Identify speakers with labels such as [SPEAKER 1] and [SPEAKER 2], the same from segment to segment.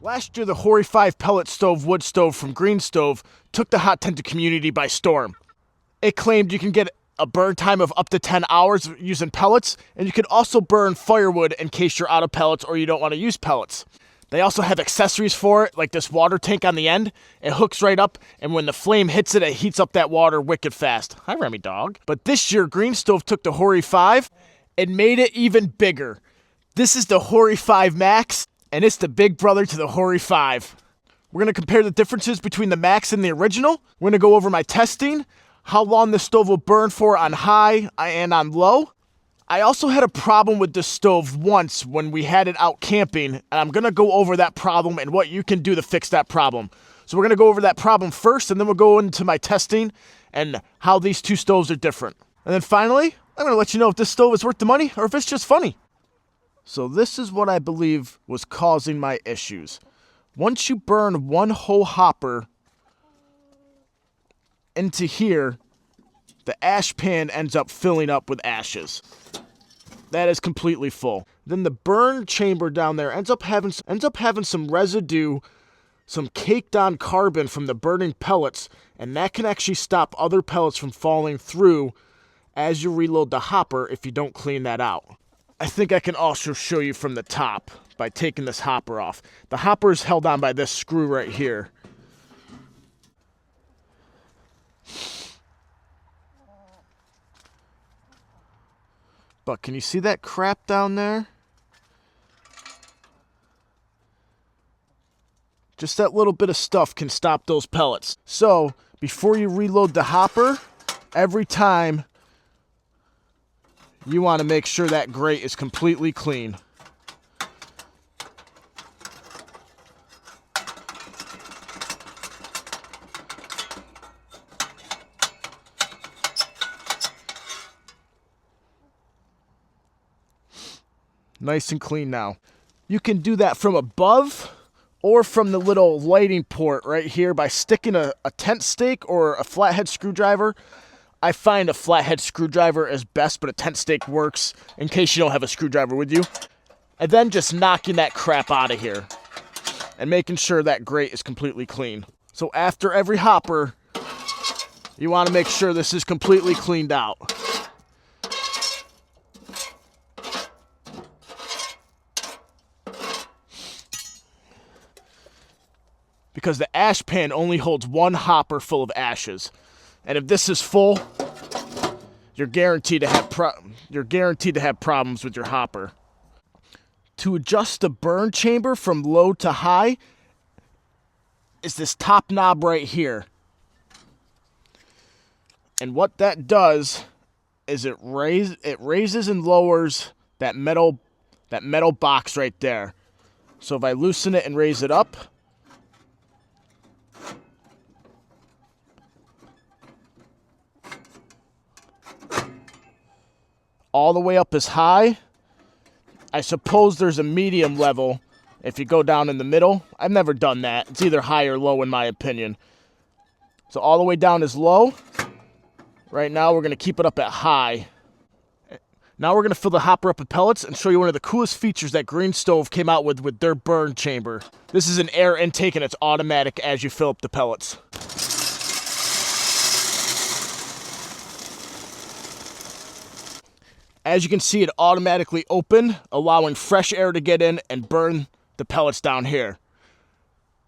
[SPEAKER 1] Last year, the Hori5 pellet stove wood stove from Green Stove took the hot tender community by storm. It claimed you can get a burn time of up to 10 hours using pellets, and you can also burn firewood in case you're out of pellets or you don't want to use pellets. They also have accessories for it, like this water tank on the end. It hooks right up, and when the flame hits it, it heats up that water wicked fast. Hi, Remy dog. But this year, Green Stove took the Hori5 and made it even bigger. This is the Hori5 Max, and it's the big brother to the Hori5. We're going to compare the differences between the Max and the original. We're going to go over my testing, how long the stove will burn for on high and on low. I also had a problem with this stove once when we had it out camping, and I'm going to go over that problem and what you can do to fix that problem. So we're going to go over that problem first, and then we'll go into my testing and how these two stoves are different. And then finally, I'm going to let you know if this stove is worth the money or if it's just funny. So this is what I believe was causing my issues. Once you burn one whole hopper into here, the ash pan ends up filling up with ashes. That is completely full. Then the burn chamber down there ends up having some residue, some caked on carbon from the burning pellets, and that can actually stop other pellets from falling through as you reload the hopper if you don't clean that out. I think I can also show you from the top by taking this hopper off. The hopper is held on by this screw right here. But can you see that crap down there? Just that little bit of stuff can stop those pellets. So, before you reload the hopper, every time you want to make sure that grate is completely clean. Nice and clean now. You can do that from above or from the little lighting port right here by sticking a tent stake or a flathead screwdriver. I find a flathead screwdriver is best, but a tent stake works in case you don't have a screwdriver with you. And then just knocking that crap out of here and making sure that grate is completely clean. So after every hopper, you want to make sure this is completely cleaned out. Because the ash pan only holds one hopper full of ashes. And if this is full, you're guaranteed to have problems with your hopper. To adjust the burn chamber from low to high is this top knob right here. And what that does is it raises and lowers that metal box right there. So if I loosen it and raise it up, all the way up is high. I suppose there's a medium level if you go down in the middle. I've never done that. It's either high or low in my opinion. So all the way down is low. Right now we're going to keep it up at high. Now we're going to fill the hopper up with pellets and show you one of the coolest features that Green Stove came out with their burn chamber. This is an air intake and it's automatic as you fill up the pellets. As you can see, it automatically opened, allowing fresh air to get in and burn the pellets down here.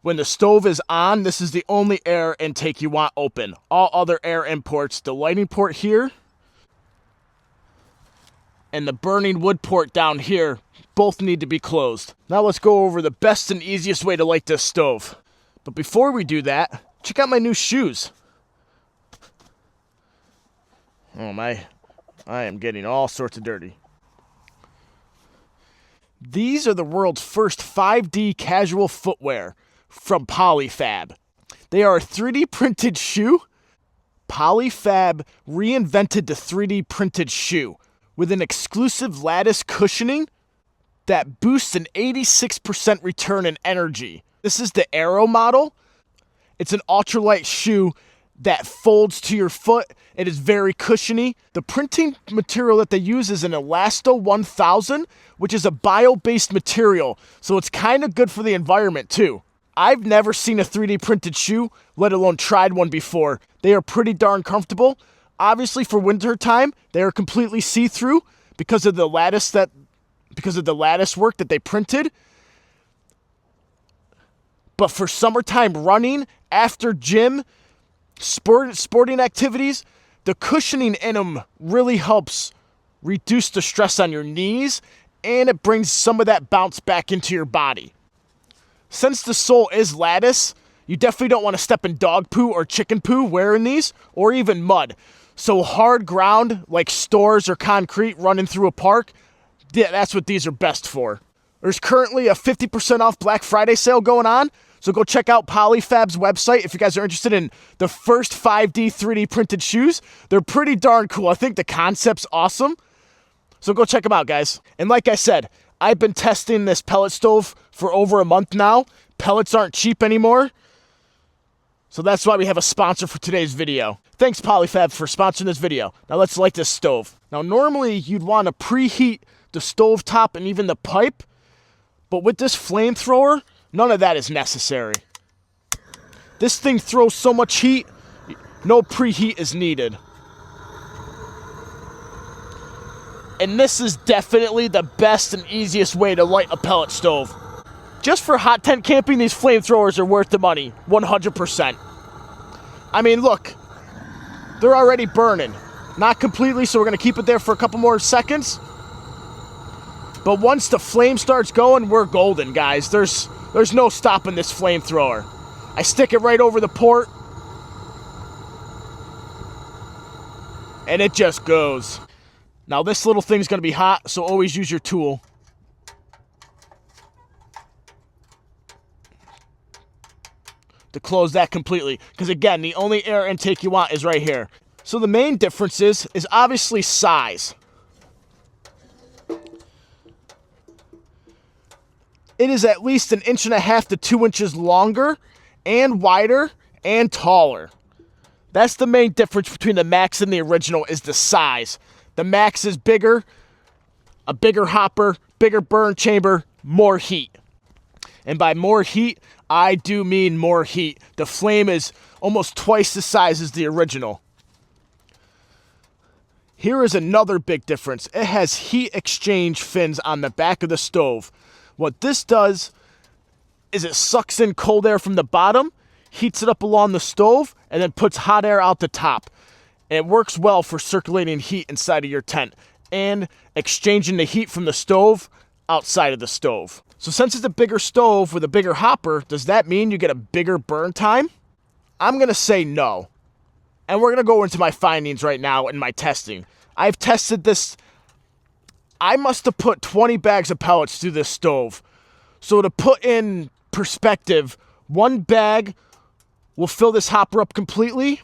[SPEAKER 1] When the stove is on, this is the only air intake you want open. All other air imports, the lighting port here and the burning wood port down here, both need to be closed. Now let's go over the best and easiest way to light this stove. But before we do that, check out my new shoes. Oh my. I am getting all sorts of dirty. These are the world's first 5D casual footwear from Polyfab. They are a 3D printed shoe. Polyfab reinvented the 3D printed shoe with an exclusive lattice cushioning that boosts an 86% return in energy. This is the Aero model. It's an ultralight shoe that folds to your foot. It is very cushiony. The printing material that they use is an Elasto 1000, which is a bio-based material, so it's kind of good for the environment too. I've never seen a 3D printed shoe, let alone tried one before. They are pretty darn comfortable. Obviously for winter time, they are completely see-through because of the lattice work that they printed. But for summertime running, after gym, sporting activities, the cushioning in them really helps reduce the stress on your knees, and it brings some of that bounce back into your body. Since the sole is lattice, you definitely don't want to step in dog poo or chicken poo wearing these, or even mud. So hard ground like stores or concrete running through a park, yeah, that's what these are best for. There's currently a 50% off Black Friday sale going on, so go check out Hori5's website if you guys are interested in the first 5D 3D printed shoes. They're pretty darn cool. I think the concept's awesome. So go check them out, guys. And like I said, I've been testing this pellet stove for over a month now. Pellets aren't cheap anymore, so that's why we have a sponsor for today's video. Thanks, Hori5, for sponsoring this video. Now let's light this stove. Now normally you'd want to preheat the stove top and even the pipe, but with this flamethrower, none of that is necessary. This thing throws so much heat, no preheat is needed. And this is definitely the best and easiest way to light a pellet stove. Just for hot tent camping, these flamethrowers are worth the money, 100%. I mean, look, they're already burning. Not completely, so we're gonna keep it there for a couple more seconds. But once the flame starts going, we're golden, guys. There's no stopping this flamethrower. I stick it right over the port, and it just goes. Now this little thing's gonna be hot, so always use your tool. To close that completely, because again, the only air intake you want is right here. So the main difference is obviously size. It is at least 1.5 to 2 inches longer and wider and taller. That's the main difference between the Max and the original, is the size. The Max is bigger, a bigger hopper, bigger burn chamber, more heat. And by more heat, I do mean more heat. The flame is almost twice the size as the original. Here is another big difference. It has heat exchange fins on the back of the stove. What this does is it sucks in cold air from the bottom, heats it up along the stove, and then puts hot air out the top. It works well for circulating heat inside of your tent and exchanging the heat from the stove outside of the stove. So since it's a bigger stove with a bigger hopper, does that mean you get a bigger burn time? I'm going to say no. And we're going to go into my findings right now in my testing. I've tested this. I must have put 20 bags of pellets through this stove. So to put in perspective, one bag will fill this hopper up completely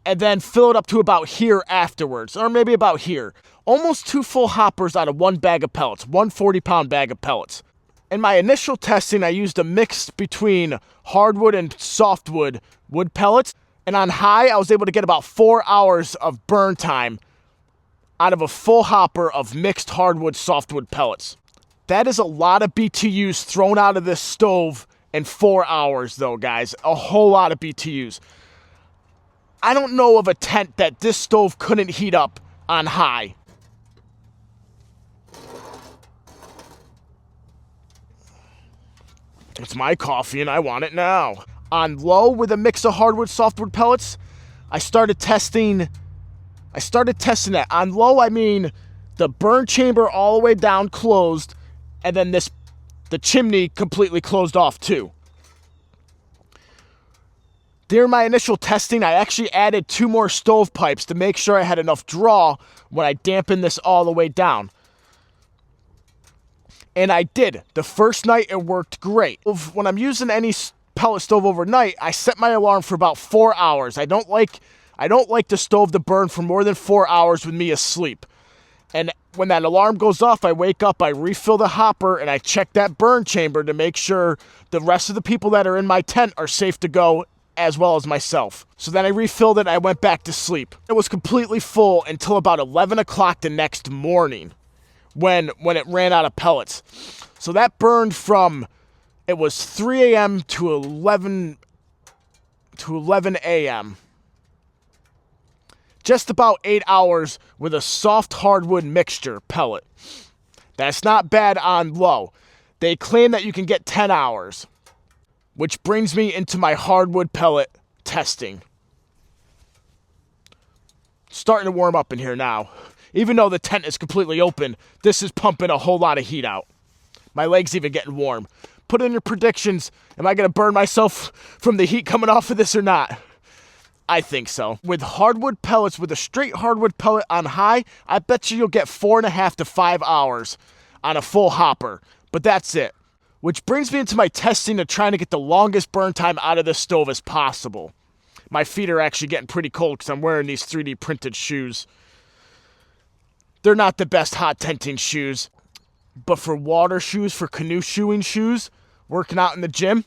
[SPEAKER 1] and then fill it up to about here afterwards, or maybe about here. Almost 2 full hoppers out of one bag of pellets, one 40-pound bag of pellets. In my initial testing, I used a mix between hardwood and softwood wood pellets, and on high, I was able to get about 4 hours of burn time out of a full hopper of mixed hardwood softwood pellets. That is a lot of BTUs thrown out of this stove in 4 hours though, guys. A whole lot of BTUs. I don't know of a tent that this stove couldn't heat up on high. It's my coffee and I want it now. On low with a mix of hardwood softwood pellets, I started testing that. On low, I mean the burn chamber all the way down closed, and then the chimney completely closed off too. During my initial testing, I actually added 2 more stovepipes to make sure I had enough draw when I dampened this all the way down. And I did. The first night it worked great. When I'm using any pellet stove overnight, I set my alarm for about 4 hours. I don't like the stove to burn for more than 4 hours with me asleep. And when that alarm goes off, I wake up, I refill the hopper, and I check that burn chamber to make sure the rest of the people that are in my tent are safe to go as well as myself. So then I refilled it and I went back to sleep. It was completely full until about 11 o'clock the next morning when it ran out of pellets. So that burned from, it was 3 a.m. to 11 a.m. Just about 8 hours with a soft hardwood mixture pellet. That's not bad on low. They claim that you can get 10 hours, which brings me into my hardwood pellet testing. Starting to warm up in here now. Even though the tent is completely open, this is pumping a whole lot of heat out. My leg's even getting warm. Put in your predictions. Am I going to burn myself from the heat coming off of this or not? I think so. With hardwood pellets, with a straight hardwood pellet on high, I bet you'll get 4.5 to 5 hours on a full hopper. But that's it. Which brings me into my testing of trying to get the longest burn time out of this stove as possible. My feet are actually getting pretty cold because I'm wearing these 3D printed shoes. They're not the best hot tenting shoes. But for water shoes, for canoe shoeing shoes, working out in the gym,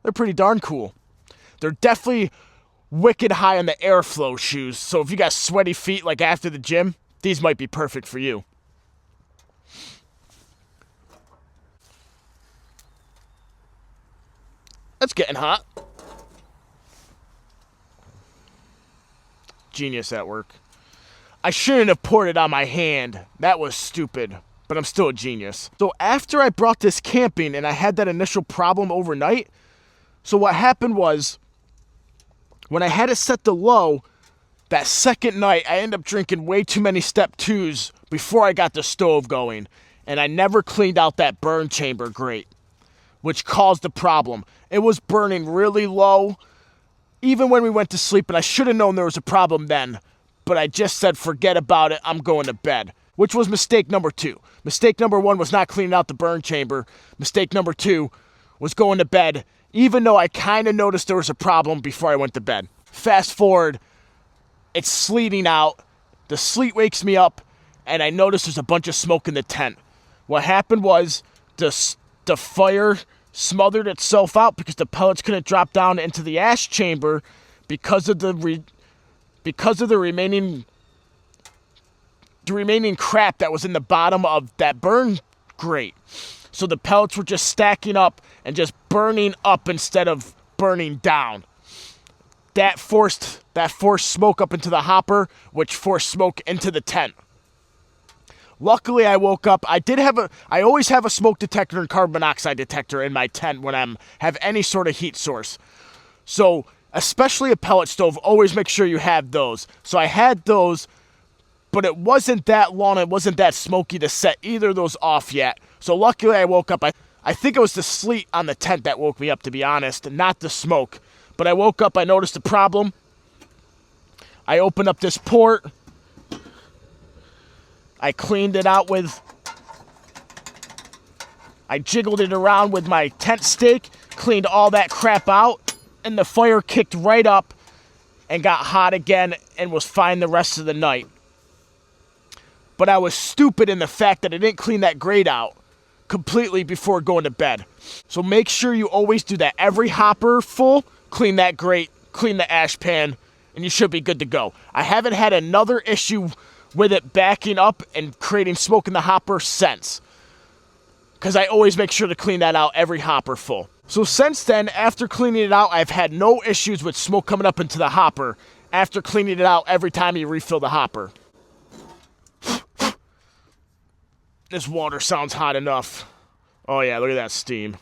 [SPEAKER 1] they're pretty darn cool. They're definitely wicked high on the airflow shoes. So if you got sweaty feet like after the gym, these might be perfect for you. That's getting hot. Genius at work. I shouldn't have poured it on my hand. That was stupid, but I'm still a genius. So after I brought this camping and I had that initial problem overnight, so what happened was, when I had it set to low, that second night, I ended up drinking way too many step 2s before I got the stove going. And I never cleaned out that burn chamber grate, which caused the problem. It was burning really low, even when we went to sleep, and I should have known there was a problem then. But I just said, forget about it, I'm going to bed. Which was mistake number 2. Mistake number 1 was not cleaning out the burn chamber. Mistake number 2 was going to bed, even though I kind of noticed there was a problem before I went to bed. Fast forward, it's sleeting out. The sleet wakes me up, and I notice there's a bunch of smoke in the tent. What happened was the fire smothered itself out because the pellets couldn't drop down into the ash chamber because of the remaining crap that was in the bottom of that burn grate. So the pellets were just stacking up and just burning up instead of burning down. That forced smoke up into the hopper, which forced smoke into the tent. Luckily, I woke up. I always have a smoke detector and carbon monoxide detector in my tent when I have any sort of heat source. So, especially a pellet stove, always make sure you have those. So I had those, but it wasn't that long. It wasn't that smoky to set either of those off yet. So luckily, I woke up. I think it was the sleet on the tent that woke me up, to be honest, not the smoke. But I woke up. I noticed the problem. I opened up this port. I cleaned it out I jiggled it around with my tent stake, cleaned all that crap out, and the fire kicked right up and got hot again and was fine the rest of the night. But I was stupid in the fact that I didn't clean that grate out completely before going to bed. So make sure you always do that. Every hopper full, clean that grate, clean the ash pan, and you should be good to go. I haven't had another issue with it backing up and creating smoke in the hopper since, because I always make sure to clean that out every hopper full. So since then, after cleaning it out, I've had no issues with smoke coming up into the hopper after cleaning it out every time you refill the hopper. This water sounds hot enough. Oh yeah, look at that steam.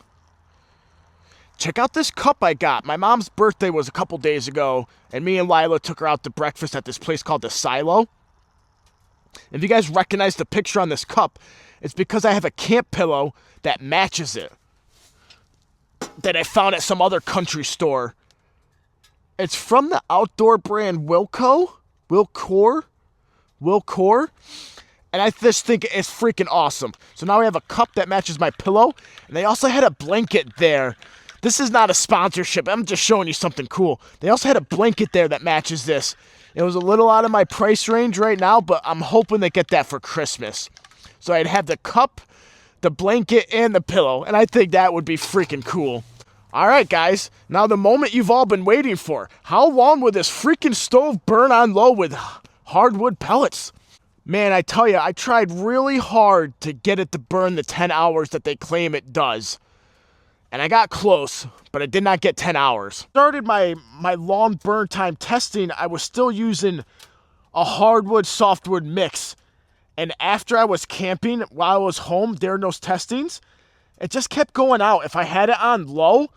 [SPEAKER 1] Check out this cup I got. My mom's birthday was a couple days ago, and me and Lila took her out to breakfast at this place called The Silo. If you guys recognize the picture on this cup, it's because I have a camp pillow that matches it, that I found at some other country store. It's from the outdoor brand Wilcor, and I just think it's freaking awesome. So now we have a cup that matches my pillow, and they also had a blanket there. This is not a sponsorship, I'm just showing you something cool. They also had a blanket there that matches this. It was a little out of my price range right now, but I'm hoping they get that for Christmas. So I'd have the cup, the blanket, and the pillow, and I think that would be freaking cool. All right, guys, now the moment you've all been waiting for. How long will this freaking stove burn on low with hardwood pellets? Man, I tell you, I tried really hard to get it to burn the 10 hours that they claim it does. And I got close, but I did not get 10 hours. Started my long burn time testing, I was still using a hardwood softwood mix. And after I was camping, while I was home during those testings, it just kept going out. If I had it on low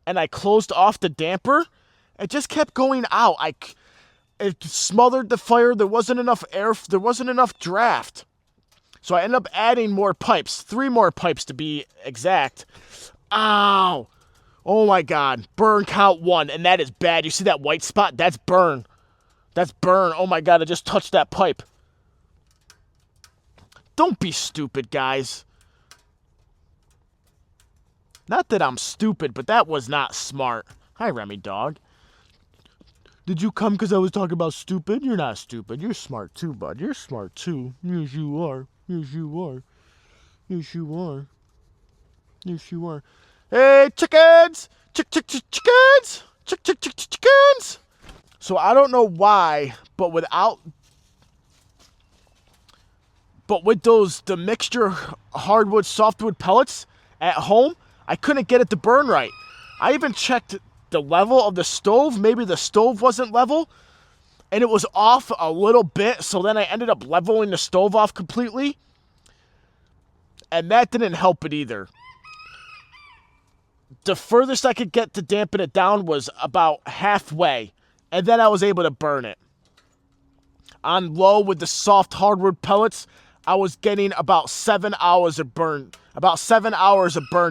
[SPEAKER 1] and I closed off the damper, it just kept going out. It smothered the fire. There wasn't enough air. There wasn't enough draft. So I ended up adding more pipes, 3 more pipes to be exact. Ow! Oh my God. Burn count 1, and that is bad. You see that white spot? That's burn. That's burn. Oh my God, I just touched that pipe. Don't be stupid, guys. Not that I'm stupid, but that was not smart. Hi, Remy dog. Did you come because I was talking about stupid? You're not stupid. You're smart too, bud. You're smart too. Yes, you are. Yes, you are. Yes, you are. Yes, you are. Hey, chickens! Chickens! Chickens! So I don't know why, but with the mixture hardwood, softwood pellets at home, I couldn't get it to burn right. I even checked the level of the stove. Maybe the stove wasn't level, and it was off a little bit, so then I ended up leveling the stove off completely, and that didn't help it either. The furthest I could get to dampen it down was about halfway, and then I was able to burn it. On low with the soft hardwood pellets, I was getting about 7 hours of burn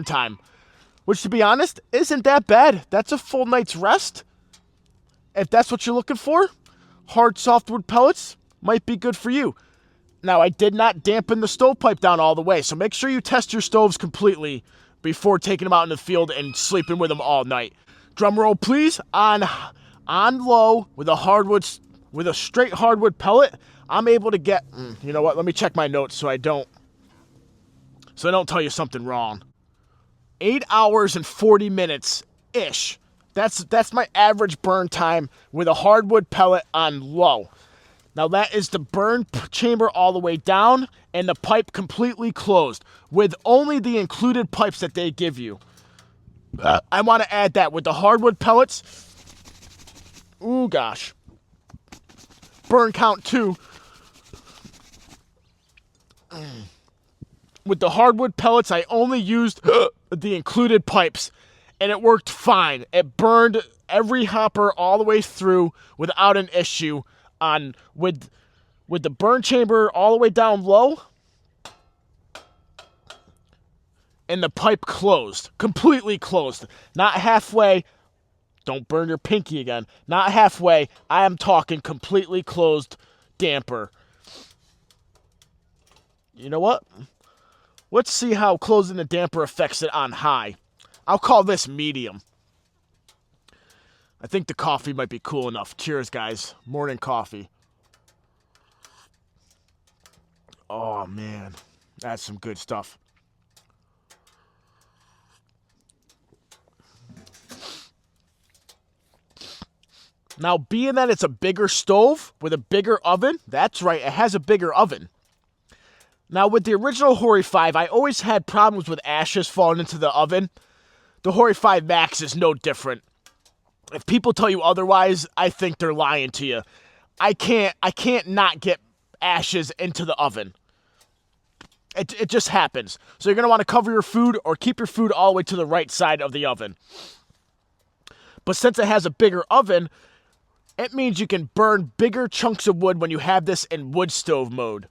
[SPEAKER 1] time. Which, to be honest, isn't that bad. That's a full night's rest. If that's what you're looking for, hard softwood pellets might be good for you. Now, I did not dampen the stovepipe down all the way, so make sure you test your stoves completely before taking them out in the field and sleeping with them all night. Drum roll, please. On low with a straight hardwood pellet, I'm able to get. You know what? Let me check my notes so I don't tell you something wrong. 8 hours and 40 minutes-ish. That's my average burn time with a hardwood pellet on low. Now that is the burn chamber all the way down and the pipe completely closed with only the included pipes that they give you. I want to add that with the hardwood pellets. Ooh, gosh. Burn count 2. With the hardwood pellets, I only used the included pipes, and it worked fine. It burned every hopper all the way through without an issue. With the burn chamber all the way down low, and the pipe closed, completely closed, not halfway. Don't burn your pinky again. Not halfway. I am talking completely closed damper. You know what? Let's see how closing the damper affects it on high. I'll call this medium. I think the coffee might be cool enough. Cheers, guys. Morning coffee. Oh, man. That's some good stuff. Now, being that it's a bigger stove with a bigger oven, that's right, it has a bigger oven. Now, with the original Hori5, I always had problems with ashes falling into the oven. The Hori5 Max is no different. If people tell you otherwise, I think they're lying to you. I can't not get ashes into the oven. It just happens. So you're going to want to cover your food or keep your food all the way to the right side of the oven. But since it has a bigger oven, it means you can burn bigger chunks of wood when you have this in wood stove mode.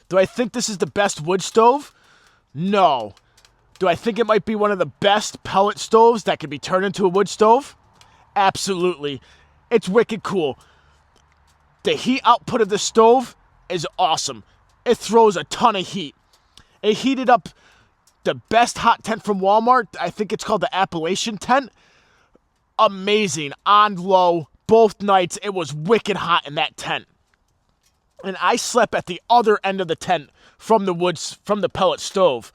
[SPEAKER 1] Do I think this is the best wood stove? No. Do I think it might be one of the best pellet stoves that can be turned into a wood stove? Absolutely. It's wicked cool. The heat output of the stove is awesome. It throws a ton of heat. It heated up the best hot tent from Walmart. I think it's called the Appalachian tent. Amazing. On low, both nights, it was wicked hot in that tent. And I slept at the other end of the tent from the pellet stove.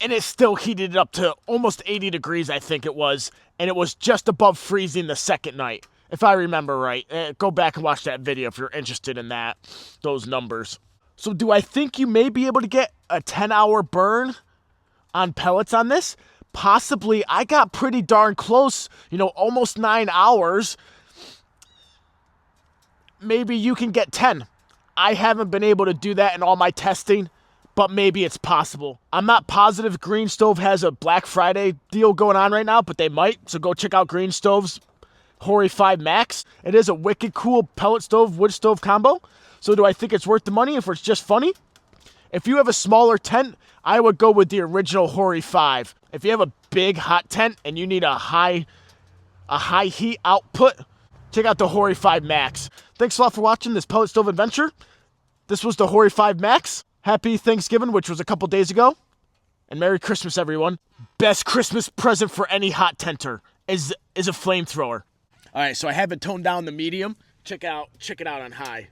[SPEAKER 1] and it still heated it up to almost 80 degrees, I think it was, and it was just above freezing the second night, if I remember right. Go back and watch that video if you're interested in those numbers. So do I think you may be able to get a 10-hour burn on pellets on this? Possibly. I got pretty darn close, almost 9 hours. Maybe you can get 10. I haven't been able to do that in all my testing, but maybe it's possible. I'm not positive Green Stove has a Black Friday deal going on right now, but they might. So go check out Green Stove's Hori5 Max. It is a wicked cool pellet stove, wood stove combo. So do I think it's worth the money if it's just funny? If you have a smaller tent, I would go with the original Hori5. If you have a big hot tent and you need a high heat output, check out the Hori5 Max. Thanks a lot for watching this pellet stove adventure. This was the Hori5 Max. Happy Thanksgiving, which was a couple days ago. And Merry Christmas, everyone. Best Christmas present for any hot tenter is a flamethrower. All right, so I have it toned down to medium. Check it out on high.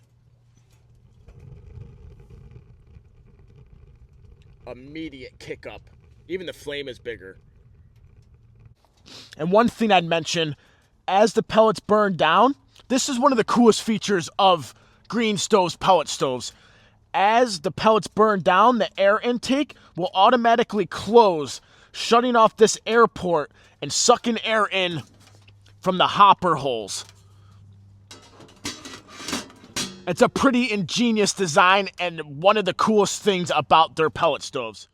[SPEAKER 1] Immediate kick up. Even the flame is bigger. And one thing I'd mention, as the pellets burn down, this is one of the coolest features of Green Stove's pellet stoves. As the pellets burn down, the air intake will automatically close, shutting off this air port and sucking air in from the hopper holes. It's a pretty ingenious design and one of the coolest things about their pellet stoves.